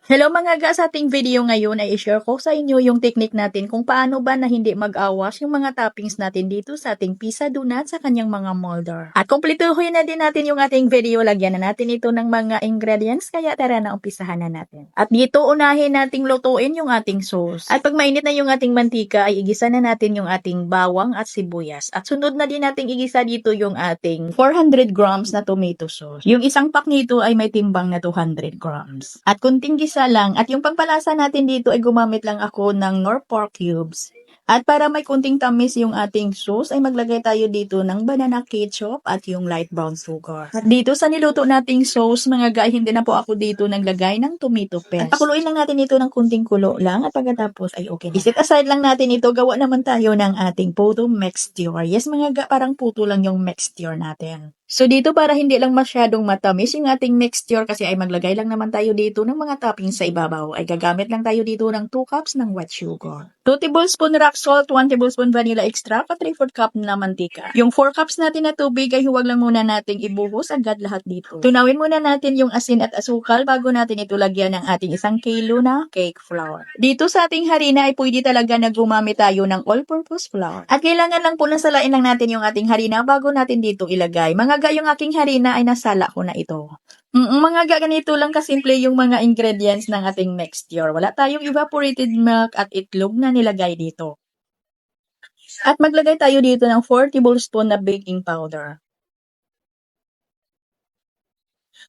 Hello mga ga, sa ating video ngayon ay i-share ko sa inyo yung technique natin kung paano ba na hindi mag-awas yung mga toppings natin dito sa ating pizza donut sa kanyang mga molder. At kumpletuhin na din natin yung ating video, lagyan na natin ito ng mga ingredients, kaya tara na umpisahan na natin. At dito unahin nating lutuin yung ating sauce. At pag mainit na yung ating mantika ay igisa na natin yung ating bawang at sibuyas. At sunod na din nating igisa dito yung ating 400 grams na tomato sauce. Yung isang pack nito ay may timbang na 200 grams. At kunting gisa lang. At yung pangpalasa natin dito ay gumamit lang ako ng nor pork cubes. At para may kunting tamis yung ating sauce ay maglagay tayo dito ng banana ketchup at yung light brown sugar. At dito sa niluto nating sauce mga guys, hindi na po ako dito naglagay ng tomato paste. At pakuluin lang natin ito ng kunting kulo lang at pagkatapos ay okay na. Iset aside lang natin ito, gawa naman tayo ng ating puto mixture. Yes mga guys, parang puto lang yung mixture natin. So dito para hindi lang masyadong matamis yung ating mixture kasi ay maglagay lang naman tayo dito ng mga toppings sa ibabaw. Ay gagamit lang tayo dito ng 2 cups ng white sugar. 2 tablespoon rock salt, 1 tablespoon vanilla extract, at 3/4 cup na mantika. Yung 4 cups natin na tubig ay huwag lang muna nating ibuhos agad lahat dito. Tunawin muna natin yung asin at asukal bago natin ito lagyan ng ating 1 kilo na cake flour. Dito sa ating harina ay pwede talaga na gumamit tayo ng all-purpose flour. At kailangan lang po nasalain lang natin yung ating harina bago natin dito ilagay. Mga yung aking harina ay nasala ko na ito. Mga ganito lang kasimple yung mga ingredients ng ating mixture. Wala tayong evaporated milk at itlog na nilagay dito. At maglagay tayo dito ng 4 tablespoon na baking powder.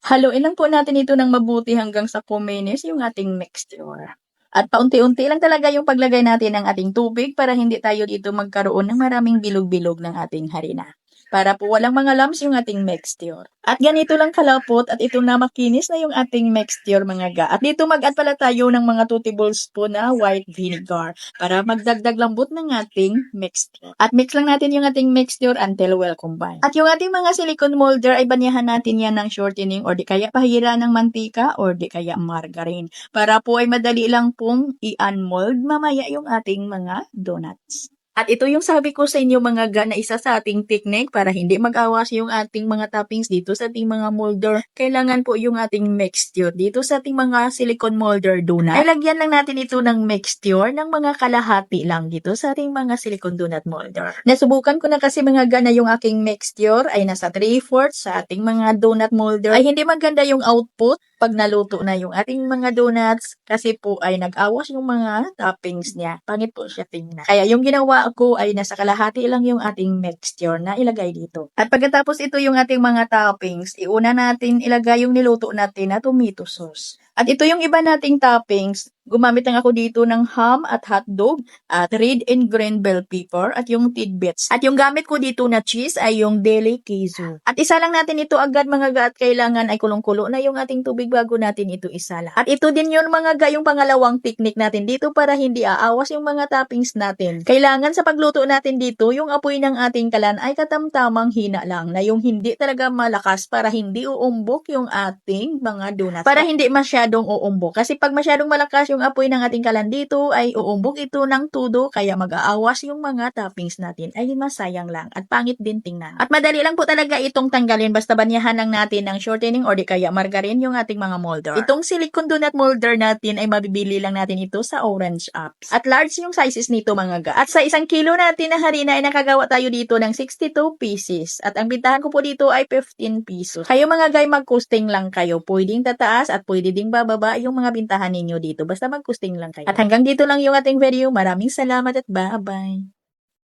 Haluin lang po natin ito ng mabuti hanggang sa kuminis yung ating mixture. At paunti-unti lang talaga yung paglagay natin ng ating tubig para hindi tayo dito magkaroon ng maraming bilog-bilog ng ating harina. Para po walang mga lumps yung ating mixture. At ganito lang kalapot at ito na makinis na yung ating mixture mga ga. At dito mag-add pala tayo ng mga 2 tablespoon na white vinegar para magdagdag lambot ng ating mixture. At mix lang natin yung ating mixture until well combined. At yung ating mga silicone molder ay banyahan natin yan ng shortening or di kaya pahira ng mantika or di kaya margarine. Para po ay madali lang pong i-unmold mamaya yung ating mga donuts. At ito yung sabi ko sa inyo mga ga na isa sa ating technique para hindi mag-awas yung ating mga toppings dito sa ating mga molder. Kailangan po yung ating mixture dito sa ating mga silicone molder donut. Ay lagyan lang natin ito ng mixture ng mga kalahati lang dito sa ating mga silicone donut molder. Nasubukan ko na kasi mga ga na yung aking mixture ay nasa 3/4 sa ating mga donut molder. Ay hindi maganda yung output pag naluto na yung ating mga donuts kasi po ay nag-awas yung mga toppings niya. Pangit po siya tingnan. Kaya yung ginawa ko ay nasa kalahati lang yung ating mixture na ilagay dito. At pagkatapos ito yung ating mga toppings, iuna natin ilagay yung niluto natin na tomato sauce. At ito yung iba nating toppings. Gumamit lang ako dito ng ham at hotdog at red and green bell pepper at yung tidbits. At yung gamit ko dito na cheese ay yung deli queso. At isa lang natin ito agad mga ga at kailangan ay kulong-kulo na yung ating tubig bago natin ito isala. At ito din yun mga ga yung pangalawang technique natin dito para hindi aawas yung mga toppings natin. Kailangan sa pagluto natin dito yung apoy ng ating kalan ay katamtamang hina lang na yung hindi talaga malakas para hindi uumbok yung ating mga donuts. Para hindi masyadong uumbok. Kasi pag masyadong malakas yung apoy ng ating kalan dito ay uumbok ito ng tudo kaya mag-aawas yung mga toppings natin ay masayang lang at pangit din tingnan. At madali lang po talaga itong tanggalin basta banyahan lang natin ng shortening or di kaya margarine yung ating mga molder. Itong silicone donut molder natin ay mabibili lang natin ito sa Orange Apps. At large yung sizes nito mga ga. At sa 1 kilo natin na harina ay nakagawa tayo dito ng 62 pieces. At ang bintahan ko po dito ay 15 pesos. Kayo mga guy mag-costing lang kayo. Pwedeng tataas at pwede ding bababa yung mga bintahan ninyo dito. Basta mag-costing lang kayo. At hanggang dito lang yung ating video. Maraming salamat at bye-bye.